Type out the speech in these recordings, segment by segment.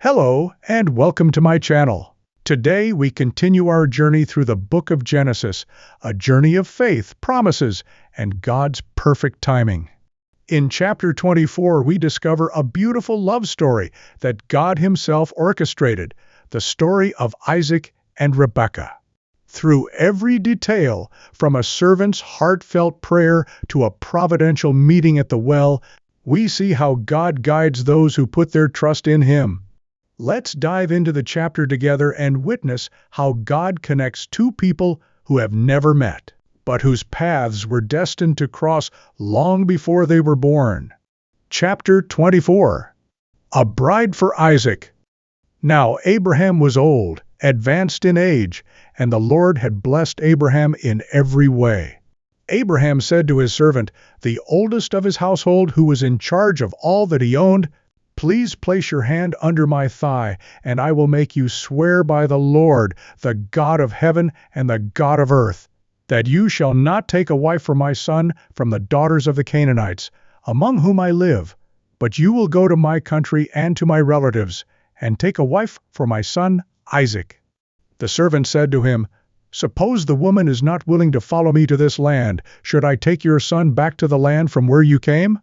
Hello and welcome to my channel. Today we continue our journey through the book of Genesis, a journey of faith, promises, and God's perfect timing. In chapter 24 we discover a beautiful love story that God himself orchestrated, the story of Isaac and Rebekah. Through every detail, from a servant's heartfelt prayer to a providential meeting at the well, we see how God guides those who put their trust in him. Let's dive into the chapter together and witness how God connects two people who have never met, but whose paths were destined to cross long before they were born. Chapter 24. A Bride for Isaac. Now Abraham was old, advanced in age, and the Lord had blessed Abraham in every way. Abraham said to his servant, the oldest of his household who was in charge of all that he owned, "Please place your hand under my thigh, and I will make you swear by the Lord, the God of heaven and the God of earth, that you shall not take a wife for my son from the daughters of the Canaanites, among whom I live, but you will go to my country and to my relatives, and take a wife for my son Isaac." The servant said to him, "Suppose the woman is not willing to follow me to this land, should I take your son back to the land from where you came?"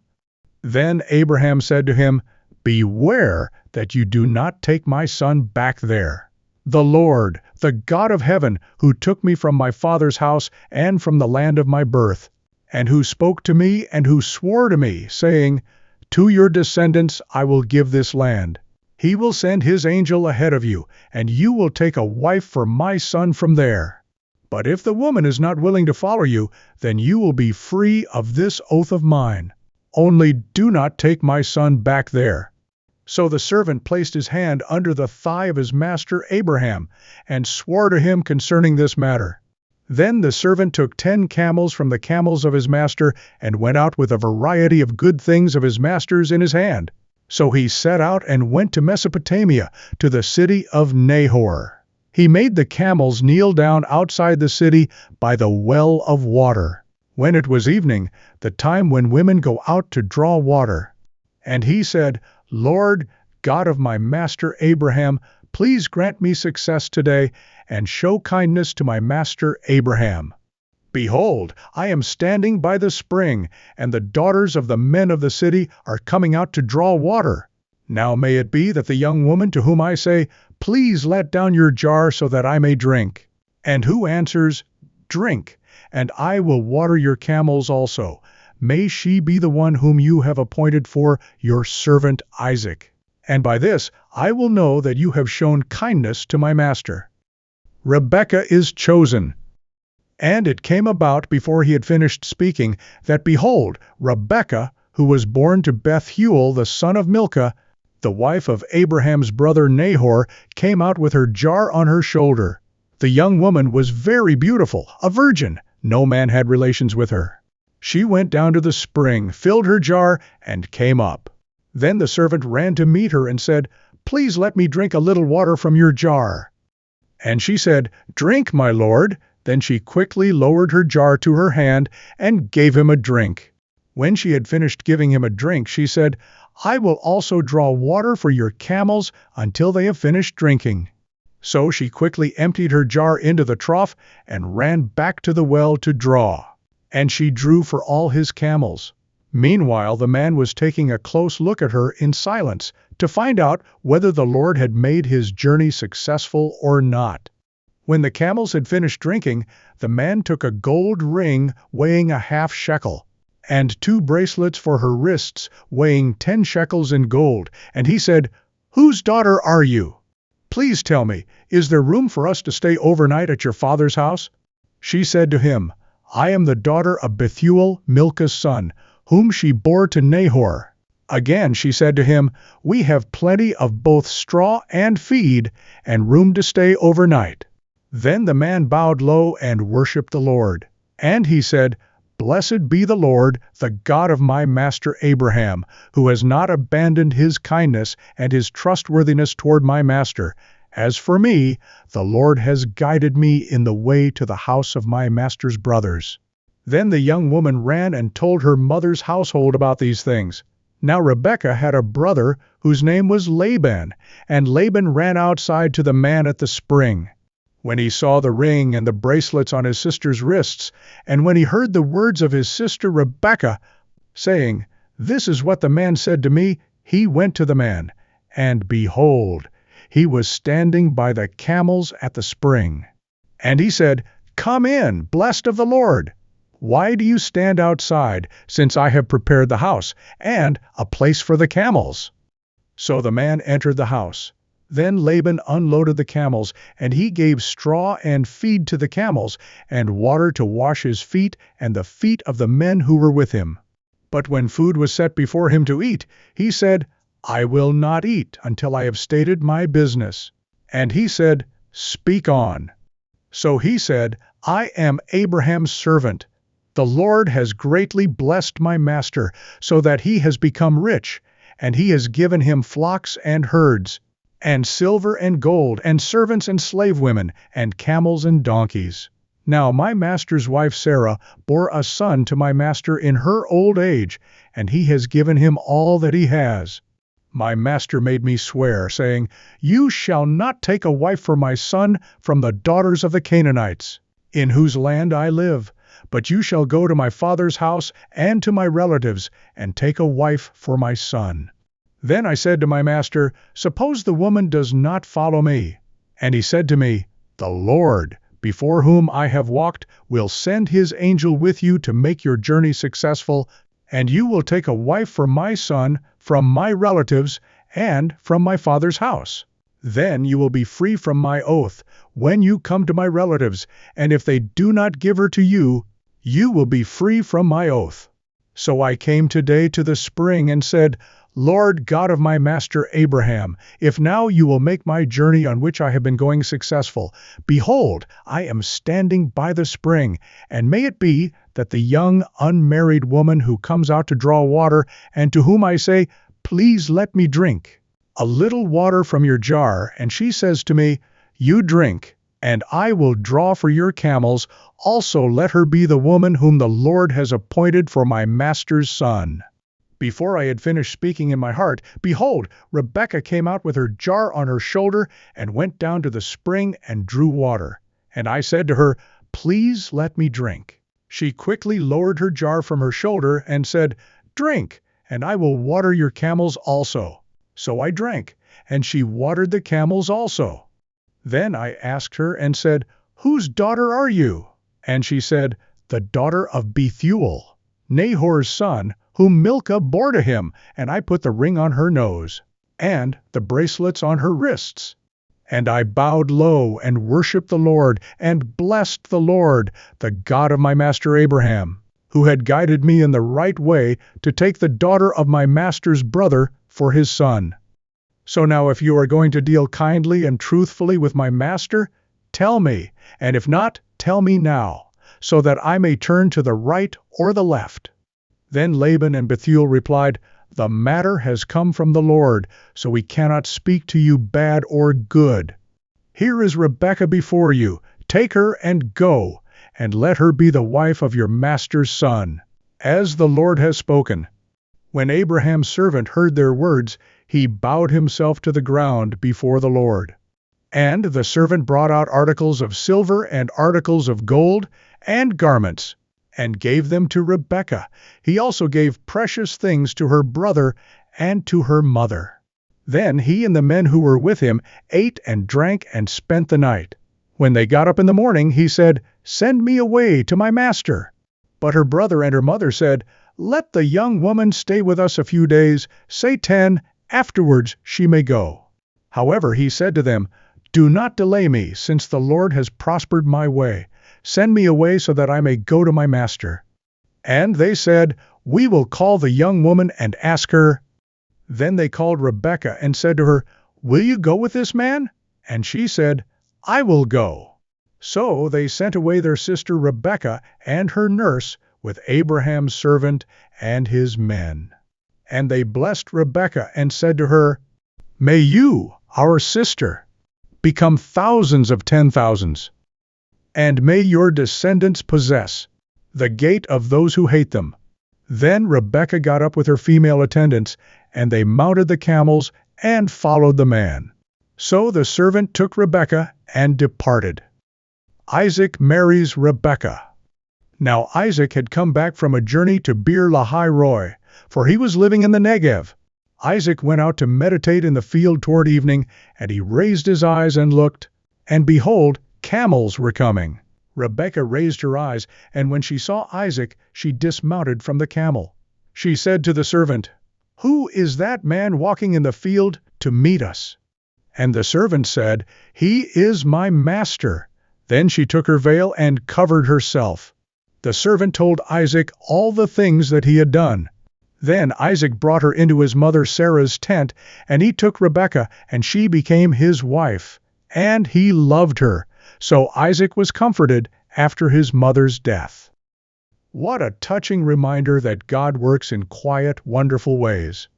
Then Abraham said to him, "Beware that you do not take my son back there. The Lord, the God of heaven, who took me from my father's house and from the land of my birth, and who spoke to me and who swore to me, saying, 'To your descendants I will give this land,' he will send his angel ahead of you, and you will take a wife for my son from there. But if the woman is not willing to follow you, then you will be free of this oath of mine. Only do not take my son back there." So the servant placed his hand under the thigh of his master Abraham, and swore to him concerning this matter. Then the servant took 10 camels from the camels of his master, and went out with a variety of good things of his master's in his hand. So he set out and went to Mesopotamia, to the city of Nahor. He made the camels kneel down outside the city by the well of water, when it was evening, the time when women go out to draw water. And he said, "Lord, God of my master Abraham, please grant me success today, and show kindness to my master Abraham. Behold, I am standing by the spring, and the daughters of the men of the city are coming out to draw water. Now may it be that the young woman to whom I say, 'Please let down your jar so that I may drink,' and who answers, 'Drink, and I will water your camels also,' may she be the one whom you have appointed for your servant Isaac. And by this I will know that you have shown kindness to my master." Rebekah is chosen. And it came about before he had finished speaking, that behold, Rebekah, who was born to Bethuel the son of Milcah, the wife of Abraham's brother Nahor, came out with her jar on her shoulder. The young woman was very beautiful, a virgin, no man had relations with her. She went down to the spring, filled her jar, and came up. Then the servant ran to meet her and said, "Please let me drink a little water from your jar." And she said, "Drink, my lord." Then she quickly lowered her jar to her hand and gave him a drink. When she had finished giving him a drink, she said, "I will also draw water for your camels until they have finished drinking." So she quickly emptied her jar into the trough and ran back to the well to draw. And she drew for all his camels. Meanwhile the man was taking a close look at her in silence, to find out whether the Lord had made his journey successful or not. When the camels had finished drinking, the man took a gold ring weighing a half shekel, and 2 bracelets for her wrists weighing 10 shekels in gold, and he said, "Whose daughter are you? Please tell me, is there room for us to stay overnight at your father's house?" She said to him, "I am the daughter of Bethuel, Milcah's son, whom she bore to Nahor." Again she said to him, "We have plenty of both straw and feed, and room to stay overnight." Then the man bowed low and worshipped the Lord. And he said, "Blessed be the Lord, the God of my master Abraham, who has not abandoned his kindness and his trustworthiness toward my master. As for me, the Lord has guided me in the way to the house of my master's brothers." Then the young woman ran and told her mother's household about these things. Now Rebekah had a brother whose name was Laban, and Laban ran outside to the man at the spring. When he saw the ring and the bracelets on his sister's wrists, and when he heard the words of his sister Rebekah, saying, "This is what the man said to me," he went to the man, and behold, he was standing by the camels at the spring. And he said, "Come in, blessed of the Lord. Why do you stand outside, since I have prepared the house, and a place for the camels?" So the man entered the house. Then Laban unloaded the camels, and he gave straw and feed to the camels, and water to wash his feet and the feet of the men who were with him. But when food was set before him to eat, he said, "I will not eat until I have stated my business." And he said, "Speak on." So he said, "I am Abraham's servant. The Lord has greatly blessed my master, so that he has become rich, and he has given him flocks and herds, and silver and gold, and servants and slave women, and camels and donkeys. Now my master's wife Sarah bore a son to my master in her old age, and he has given him all that he has. My master made me swear, saying, 'You shall not take a wife for my son from the daughters of the Canaanites, in whose land I live, but you shall go to my father's house and to my relatives, and take a wife for my son.' Then I said to my master, 'Suppose the woman does not follow me?' And he said to me, 'The Lord, before whom I have walked, will send his angel with you to make your journey successful, and you will take a wife for my son from my relatives and from my father's house. Then you will be free from my oath when you come to my relatives, and if they do not give her to you, you will be free from my oath.' So I came today to the spring and said, 'Lord God of my master Abraham, if now you will make my journey on which I have been going successful, behold, I am standing by the spring, and may it be that the young unmarried woman who comes out to draw water, and to whom I say, "Please let me drink a little water from your jar," and she says to me, "You drink, and I will draw for your camels," also let her be the woman whom the Lord has appointed for my master's son." Before I had finished speaking in my heart, behold, Rebekah came out with her jar on her shoulder and went down to the spring and drew water. And I said to her, "Please let me drink." She quickly lowered her jar from her shoulder and said, "Drink, and I will water your camels also." So I drank, and she watered the camels also. Then I asked her and said, "Whose daughter are you?" And she said, "The daughter of Bethuel, Nahor's son, whom Milcah bore to him, and I put the ring on her nose, and the bracelets on her wrists." And I bowed low and worshipped the Lord, and blessed the Lord, the God of my master Abraham, who had guided me in the right way to take the daughter of my master's brother for his son. So now if you are going to deal kindly and truthfully with my master, tell me, and if not, tell me now, so that I may turn to the right or the left." Then Laban and Bethuel replied, "The matter has come from the Lord, so we cannot speak to you bad or good. Here is Rebekah before you. Take her and go, and let her be the wife of your master's son, as the Lord has spoken." When Abraham's servant heard their words, he bowed himself to the ground before the Lord. And the servant brought out articles of silver and articles of gold and garments, and gave them to Rebekah. He also gave precious things to her brother and to her mother. Then he and the men who were with him ate and drank and spent the night. When they got up in the morning, he said, "Send me away to my master." But her brother and her mother said, "Let the young woman stay with us a few days, say 10, afterwards she may go." However, he said to them, "Do not delay me, since the Lord has prospered my way. Send me away so that I may go to my master." And they said, "We will call the young woman and ask her." Then they called Rebekah and said to her, "Will you go with this man?" And she said, "I will go." So they sent away their sister Rebekah and her nurse with Abraham's servant and his men. And they blessed Rebekah and said to her, "May you, our sister, become thousands of 10,000s, and may your descendants possess the gate of those who hate them." Then Rebekah got up with her female attendants, and they mounted the camels and followed the man. So the servant took Rebekah and departed. Isaac marries Rebekah. Now Isaac had come back from a journey to Beer Lahai Roi, for he was living in the Negev. Isaac went out to meditate in the field toward evening, and he raised his eyes and looked, and behold, camels were coming. Rebekah raised her eyes, and when she saw Isaac, she dismounted from the camel. She said to the servant, "Who is that man walking in the field to meet us?" And the servant said, "He is my master." Then she took her veil and covered herself. The servant told Isaac all the things that he had done. Then Isaac brought her into his mother Sarah's tent, and he took Rebekah, and she became his wife. And he loved her. So Isaac was comforted after his mother's death. What a touching reminder that God works in quiet, wonderful ways.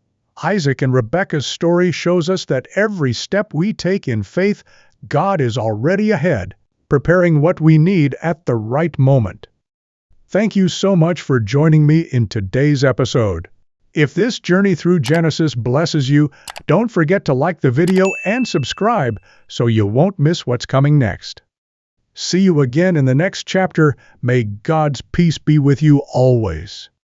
Isaac and Rebekah's story shows us that every step we take in faith, God is already ahead, preparing what we need at the right moment. Thank you so much for joining me in today's episode. If this journey through Genesis blesses you, don't forget to like the video and subscribe so you won't miss what's coming next. See you again in the next chapter. May God's peace be with you always.